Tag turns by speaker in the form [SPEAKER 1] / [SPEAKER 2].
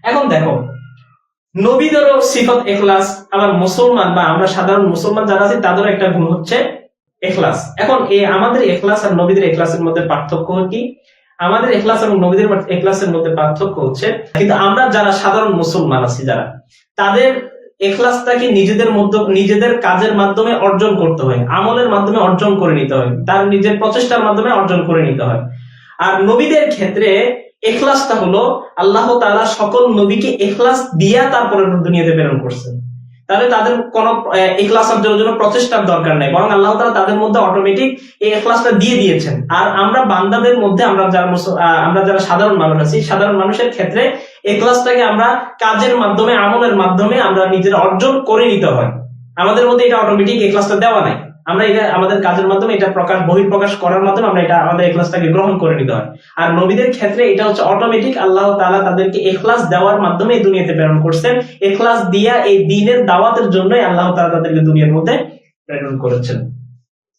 [SPEAKER 1] এখন দেখো, নবীদেরও সিফত ইখলাস, আবার মুসলমান বা আমরা সাধারণ মুসলমান যারা আছি তাদেরও একটা গুণ হচ্ছে ইখলাস। এখন এই আমাদের ইখলাস আর নবীদের ইখলাসের মধ্যে পার্থক্য কি? আমাদের ইখলাস এবং নবীদের ইখলাসের মধ্যে পার্থক্য হচ্ছে, কিন্তু আমরা যারা সাধারণ মুসলমান আছি যারা, তাদের ইখলাসটাকে নিজেদের মধ্যে নিজেদের কাজের মাধ্যমে অর্জন করতে হয়, আমলের মাধ্যমে অর্জন করে নিতে হয়, তার নিজের প্রচেষ্টার মাধ্যমে অর্জন করে নিতে হয়। আর নবীদের ক্ষেত্রে ইখলাসটা হলো আল্লাহ তাআলা সকল নবীকে ইখলাস দিয়া তারপরে দুনিয়াতে প্রেরণ করছেন। তাহলে তাদের কোনো ইখলাস অর্জনের জন্য প্রচেষ্টার দরকার নেই, বরং আল্লাহ তাআলা তাদের মধ্যে অটোমেটিক এই ইখলাসটা দিয়ে দিয়েছেন। আর আমরা বান্দাদের মধ্যে আমরা যারা সাধারণ মানুষ আছি, সাধারণ মানুষের ক্ষেত্রে ইখলাসটাকে আমরা কাজের মাধ্যমে আমলের মাধ্যমে আমরা নিজেরা অর্জন করে নিতে হয়। আমাদের মধ্যে এটা অটোমেটিক ইখলাসটা দেওয়া নাই, আমরা এটা আমাদের কাজের মাধ্যমে এটা বহিঃপ্রকাশ করার মাধ্যমে আমরা এটা আমাদের ইখলাসটাকে গ্রহণ করে নিতে হয়। আর নবীদের ক্ষেত্রে এটা হচ্ছে অটোমেটিক, আল্লাহ তাআলা তাদেরকে ইখলাস দেওয়ার মাধ্যমে এই দুনিয়াতে প্রেরণ করছেন। ইখলাস দিয়া এই দ্বীনের দাওয়াতের জন্যই আল্লাহ তাআলা তাদেরকে দুনিয়ার মধ্যে প্রেরণ করেছেন।